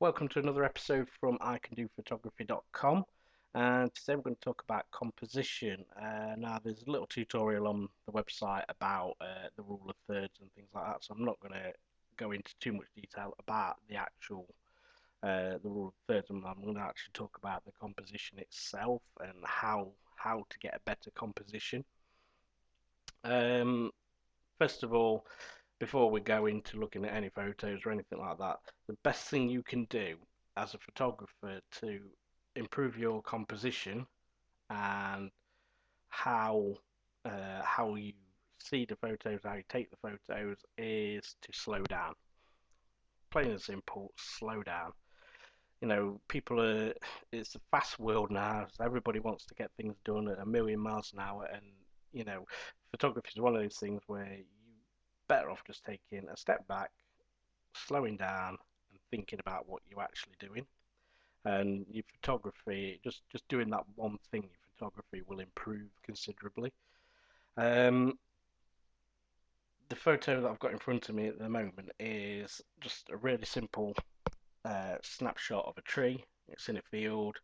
Welcome to another episode from icandophotography.com, and today we're going to talk about composition. Now there's a little tutorial on the website about the rule of thirds and things like that, so I'm not going to go into too much detail about the actual the rule of thirds. I'm going to actually talk about the composition itself and how to get a better composition. Um, First of all, before we go into looking at any photos or anything like that, the best thing you can do as a photographer to improve your composition and how how you see the photos, how you take the photos, is to slow down. Plain and simple, slow down. People are. It's a fast world now. So everybody wants to get things done at a million miles an hour, and you know, photography is one of those things where you better off just taking a step back, slowing down and thinking about what you're actually doing. And your photography, just doing that one thing, your photography will improve considerably. Um, the photo that I've got in front of me at the moment is just a really simple snapshot of a tree. It's in a field.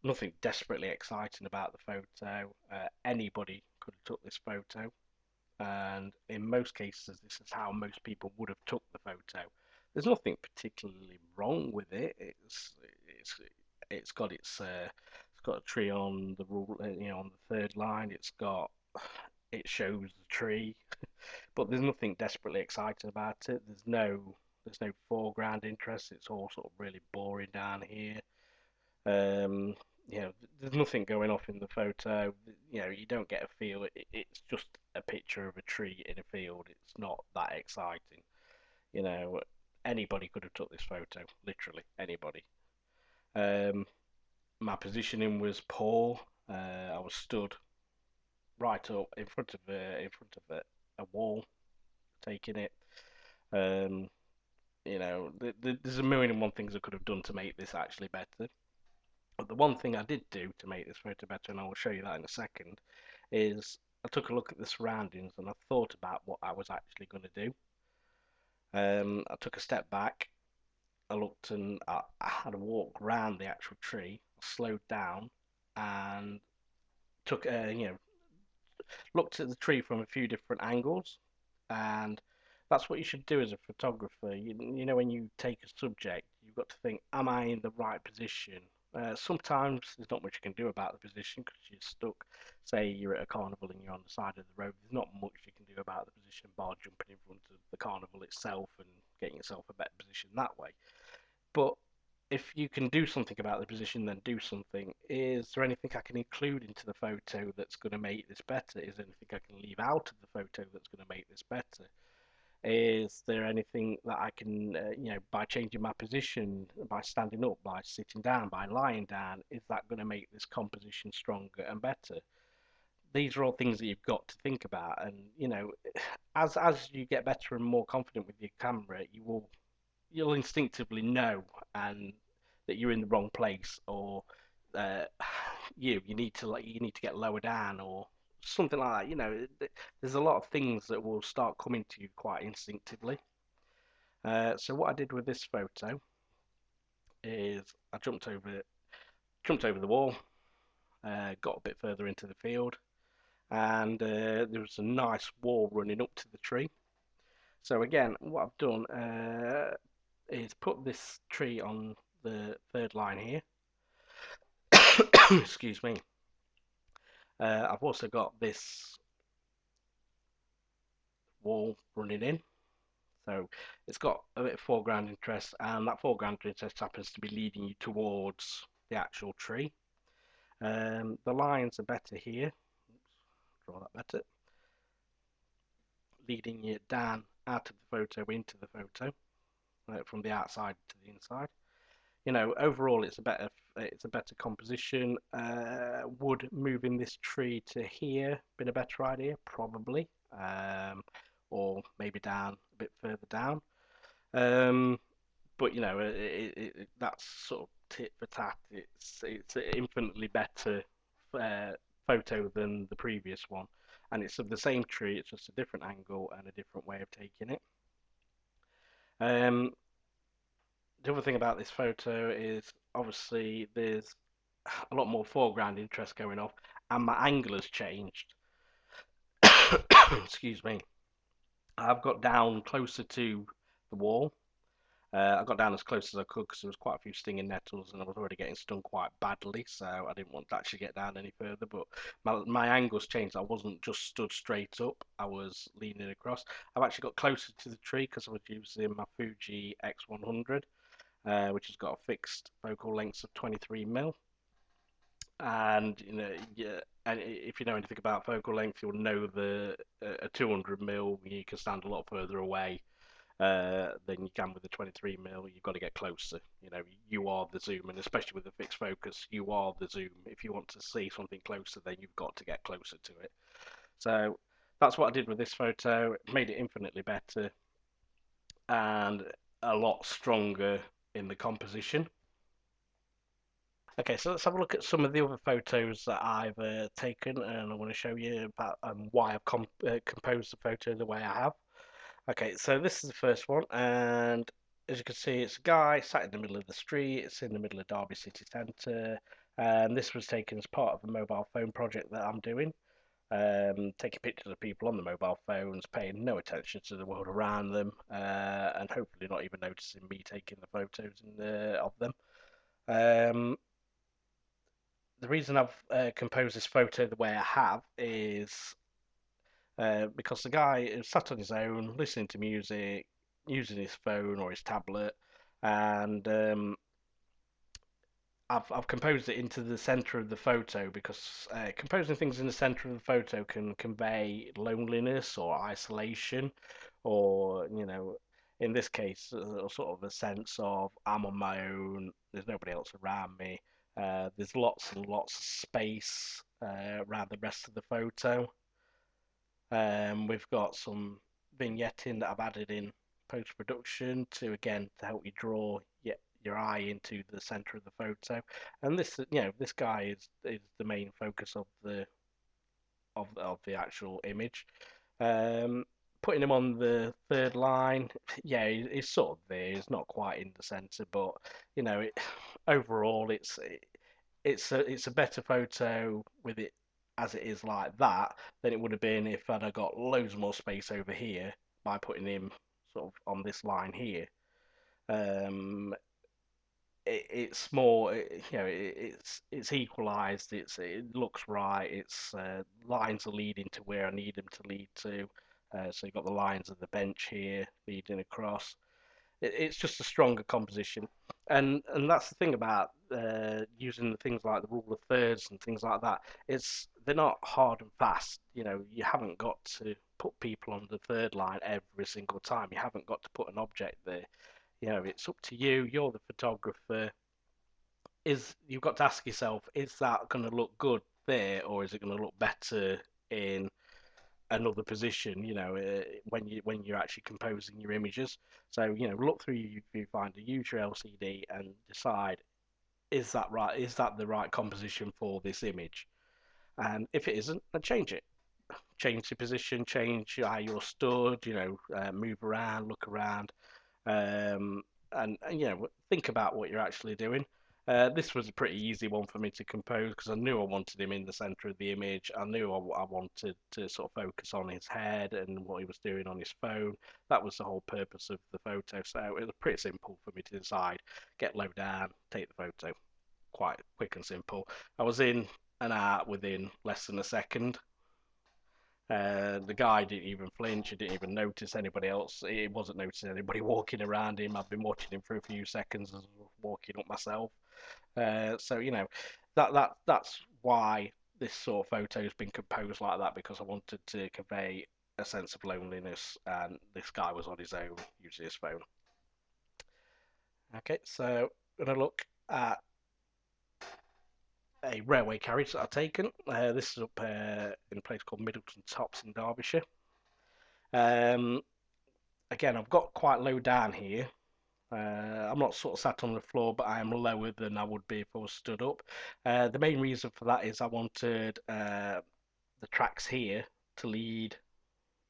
Nothing desperately exciting about the photo. Anybody could have took this photo, and in most cases, this is how most people would have took the photo. There's nothing particularly wrong with it. It's it's got it's got a tree on the rule, on the third line. It shows the tree, but there's nothing desperately exciting about it. There's no foreground interest. It's all sort of really boring down here. Um, there's nothing going off in the photo. You don't get a feel. It's just a picture of a tree in a field. It's not that exciting. You know, anybody could have took this photo. Literally anybody. Um, my positioning was poor. I was stood right up in front of a wall, taking it. Um, there's a million and one things I could have done to make this actually better. But the one thing I did do to make this photo better, and I will show you that in a second, is I took a look at the surroundings and I thought about what I was actually going to do. I took a step back, I looked and I had a walk round the actual tree, I slowed down and took looked at the tree from a few different angles, and that's what you should do as a photographer. When you take a subject, you've got to think, am I in the right position? Sometimes there's not much you can do about the position because you're stuck. Say you're at a carnival and you're on the side of the road. There's not much you can do about the position bar jumping in front of the carnival itself and getting yourself a better position that way. But if you can do something about the position, then do something. Is there anything I can include into the photo that's going to make this better? Is there anything I can leave out of the photo that's going to make this better? Is there anything that I can, by changing my position, by standing up, by sitting down, by lying down, is that going to make this composition stronger and better? These are all things that you've got to think about, and as you get better and more confident with your camera, you'll instinctively know and that you're in the wrong place, or uh, you need to get lower down or something like that. There's a lot of things that will start coming to you quite instinctively. So what I did with this photo is I jumped over the wall, got a bit further into the field, and there was a nice wall running up to the tree. So again, what I've done is put this tree on the third line here. Excuse me. I've also got this wall running in, so it's got a bit of foreground interest, and that foreground interest happens to be leading you towards the actual tree. The lines are better here. Draw that better, leading you down out of the photo into the photo, from the outside to the inside. Overall it's a better composition. Would moving this tree to here been a better idea? Probably. Or maybe down a bit further down. Um, but that's sort of tit for tat. It's an infinitely better uh, photo than the previous one, and it's of the same tree. It's just a different angle and a different way of taking it. Um, The other thing about this photo is obviously there's a lot more foreground interest going off, and my angle has changed. Excuse me. I've got down closer to the wall. I got down as close as I could because there was quite a few stinging nettles and I was already getting stung quite badly, so I didn't want to actually get down any further. But my angles changed. I wasn't just stood straight up, I was leaning across. I've actually got closer to the tree because I was using my Fuji X100, which has got a fixed focal length of 23 mm. And yeah, and if you know anything about focal length, you'll know the a 200 mm you can stand a lot further away than you can with the 23 mm. You've got to get closer. You are the zoom, and especially with the fixed focus, you are the zoom. If you want to see something closer, then you've got to get closer to it. So that's what I did with this photo. It made it infinitely better and a lot stronger in the composition. Okay, so let's have a look at some of the other photos that I've taken, and I want to show you about why I've composed the photo the way I have. Okay, so this is the first one, and as you can see, it's a guy sat in the middle of the street. It's in the middle of Derby city centre, and this was taken as part of a mobile phone project that I'm doing. Taking pictures of people on the mobile phones, paying no attention to the world around them, and hopefully not even noticing me taking the photos of them. Um, the reason I've composed this photo the way I have is because the guy is sat on his own, listening to music, using his phone or his tablet, and I've composed it into the center of the photo because composing things in the center of the photo can convey loneliness or isolation, or in this case, sort of a sense of I'm on my own. There's nobody else around me. There's lots and lots of space around the rest of the photo. We've got some vignetting that I've added in post production to help you draw your eye into the center of the photo. And this guy is the main focus of the actual image. Um, Putting him on the third line, yeah, he's sort of there. He's not quite in the center, but overall, it's a better photo with it as it is like that than it would have been if I'd have got loads more space over here by putting him sort of on this line here. Um, it's more, it's equalised. It looks right. It's lines are leading to where I need them to lead to. So you've got the lines of the bench here leading across. It's just a stronger composition, and that's the thing about using the things like the rule of thirds and things like that. They're not hard and fast. You haven't got to put people on the third line every single time. You haven't got to put an object there. It's up to you. You're the photographer. You've got to ask yourself, is that going to look good there, or is it going to look better in another position, when you're actually composing your images. So, look through your viewfinder, use your LCD, and decide, is that right? Is that the right composition for this image? And if it isn't, then change it. Change the position, change how you're stood, move around, look around, um, and think about what you're actually doing. This was a pretty easy one for me to compose because I knew I wanted him in the center of the image. I knew I wanted to sort of focus on his head and what he was doing on his phone. That was the whole purpose of the photo. So it was pretty simple for me to decide, get low down, take the photo. Quite quick and simple. I was in and out within less than a second. The guy didn't even flinch. He didn't even notice anybody else. He wasn't noticing anybody walking around him. I've been watching him for a few seconds as I was walking up myself. So that's why this sort of photo has been composed like that, because I wanted to convey a sense of loneliness, and this guy was on his own using his phone. Okay, so I'm gonna look at a railway carriage that I've taken. This is up in a place called Middleton Tops in Derbyshire. Um, Again, I've got quite low down here. I'm not sort of sat on the floor, but I am lower than I would be if I was stood up. The main reason for that is I wanted the tracks here to lead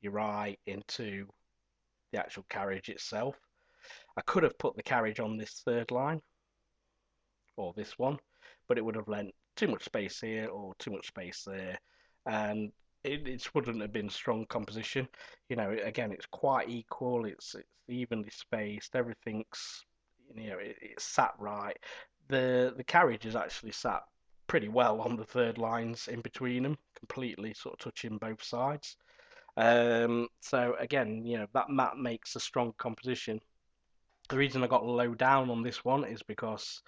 your eye into the actual carriage itself. I could have put the carriage on this third line or this one, but it would have lent too much space here or too much space there, and it wouldn't have been strong composition. You know, again, it's quite equal. It's evenly spaced. Everything's it's sat right. The carriage is actually sat pretty well on the third lines in between them, completely sort of touching both sides. So again, that makes a strong composition. The reason I got low down on this one is because,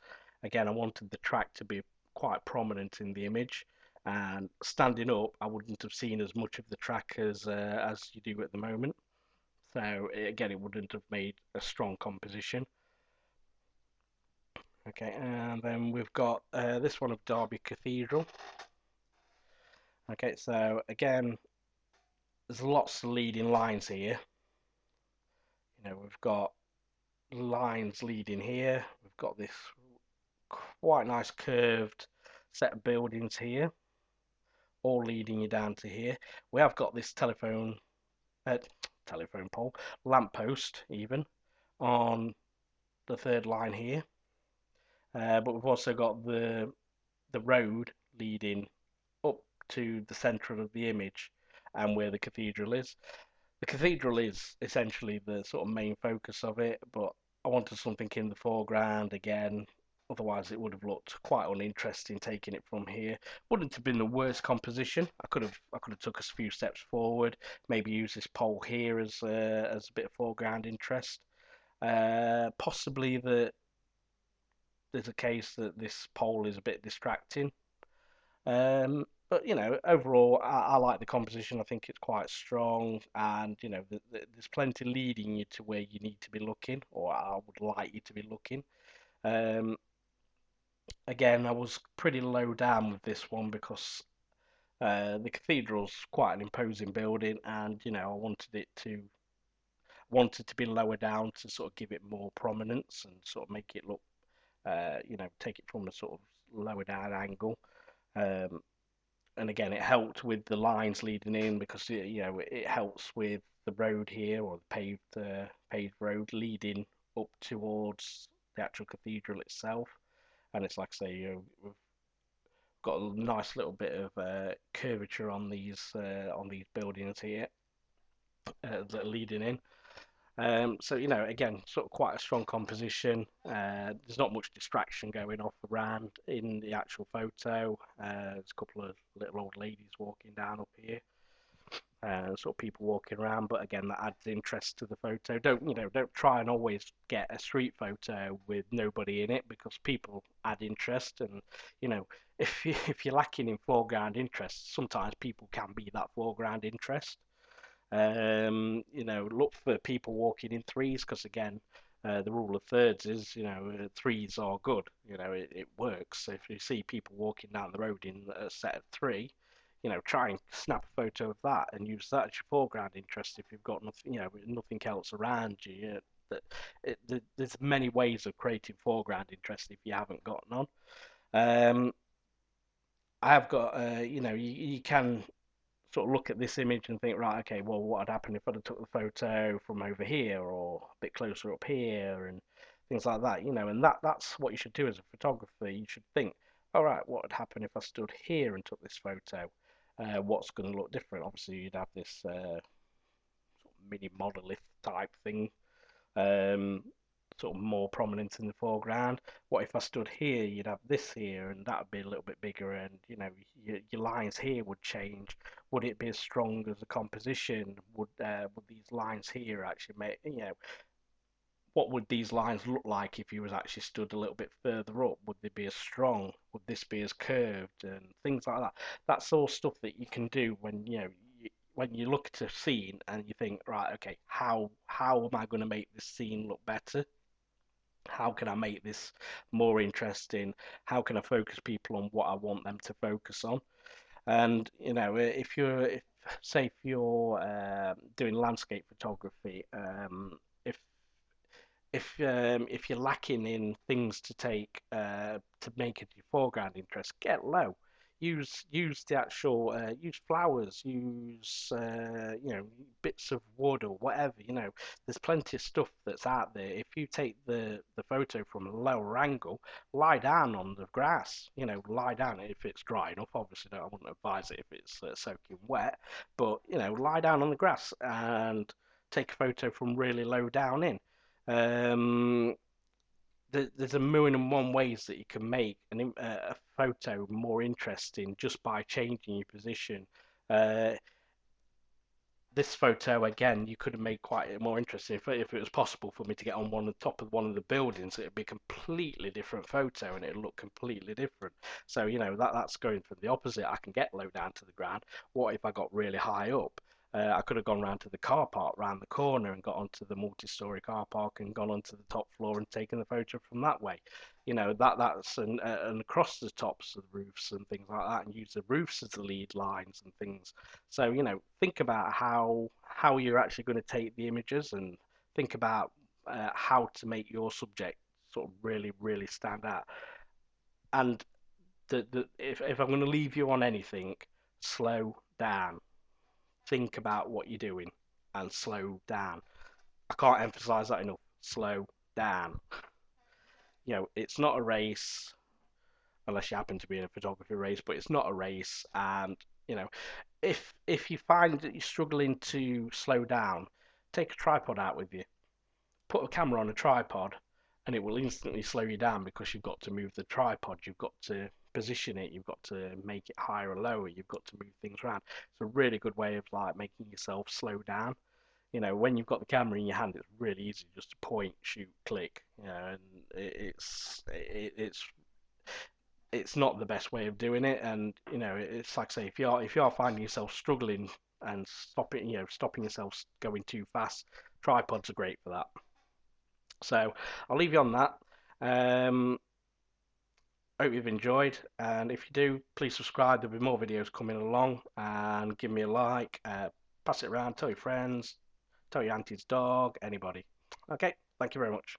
again, I wanted the track to be quite prominent in the image, and standing up, I wouldn't have seen as much of the track as you do at the moment. So again, it wouldn't have made a strong composition. Okay, and then we've got this one of Derby Cathedral. Okay, so again, there's lots of leading lines here. We've got lines leading here. We've got this quite nice curved set of buildings here, all leading you down to here. We have got this uh, telephone pole, lamp post even on the third line here. But we've also got the road leading up to the centre of the image and where the cathedral is. The cathedral is essentially the sort of main focus of it, but I wanted something in the foreground again. Otherwise, it would have looked quite uninteresting taking it from here. Wouldn't have been the worst composition. I could have took us a few steps forward. Maybe use this pole here as a bit of foreground interest. Possibly that there's a case that this pole is a bit distracting. But overall, I like the composition. I think it's quite strong, and there's plenty leading you to where you need to be looking, or I would like you to be looking. Um, Again, I was pretty low down with this one because the cathedral's quite an imposing building, and I wanted to be lower down to sort of give it more prominence and sort of make it look, take it from a sort of lower down angle. Um, and again, it helped with the lines leading in because it helps with the road here, or the paved road leading up towards the actual cathedral itself. And it's like I say, we've got a nice little bit of curvature on these buildings here that are leading in. So again, sort of quite a strong composition. There's not much distraction going off around in the actual photo. There's a couple of little old ladies walking down up here, sort of people walking around. But again, that adds interest to the photo. Don't try and always get a street photo with nobody in it, because people add interest, and you know if you're lacking in foreground interest, sometimes people can be that foreground interest. Look for people walking in threes, because again, the rule of thirds is, threes are good. It works. So if you see people walking down the road in a set of three, try and snap a photo of that and use that as your foreground interest if you've got nothing, nothing else around you. There's many ways of creating foreground interest if you haven't got none. Um, I have got, you can sort of look at this image and think, right, okay, well, what would happen if I'd have took the photo from over here or a bit closer up here and things like that, and that's what you should do as a photographer. You should think, all right, what would happen if I stood here and took this photo? What's going to look different? Obviously, you'd have this sort of mini monolith type thing, um, sort of more prominent in the foreground. What if I stood here? You'd have this here, and that would be a little bit bigger, and your lines here would change. Would it be as strong as a composition? Would these lines here actually make what would these lines look like if you was actually stood a little bit further up? Would they be as strong? Would this be as curved and things like that? That's all stuff that you can do when when you look at a scene and you think, right, okay, how am I going to make this scene look better? How can I make this more interesting? How can I focus people on what I want them to focus on? And if you're doing landscape photography, if if you're lacking in things to take to make it your foreground interest, get low. use the actual use flowers, use bits of wood or whatever. There's plenty of stuff that's out there. If you take the photo from a lower angle, lie down on the grass. Lie down if it's dry enough. Obviously, I wouldn't advise it if it's soaking wet, but lie down on the grass and take a photo from really low down in. Um, there's a million and one ways that you can make a photo more interesting just by changing your position. Uh, this photo again, you could have made quite more interesting if it was possible for me to get on the top of one of the buildings. It'd be a completely different photo and it'd look completely different. So that's going for the opposite. I can get low down to the ground. What if I got really high up? I could have gone round to the car park round the corner and got onto the multi-story car park and gone onto the top floor and taken the photo from that way. That's and across the tops of the roofs and things like that, and use the roofs as the lead lines and things. So think about how you're actually going to take the images, and think about how to make your subject sort of really really stand out. And if I'm going to leave you on anything, slow down. Think about what you're doing and slow down. I can't emphasize that enough. Slow down. It's not a race unless you happen to be in a photography race, but it's not a race. And you know, if you find that you're struggling to slow down, take a tripod out with you. Put a camera on a tripod, and it will instantly slow you down because you've got to move the tripod. You've got to position it. You've got to make it higher or lower. You've got to move things around. It's a really good way of like making yourself slow down. When you've got the camera in your hand, it's really easy just to point, shoot, click. And it's not the best way of doing it. And it's like I say, if you are finding yourself struggling and stopping yourself going too fast, tripods are great for that. So I'll leave you on that. Um, Hope you've enjoyed, and if you do, please subscribe. There'll be more videos coming along, and give me a like. Pass it around, tell your friends, tell your auntie's dog, anybody. Okay, thank you very much.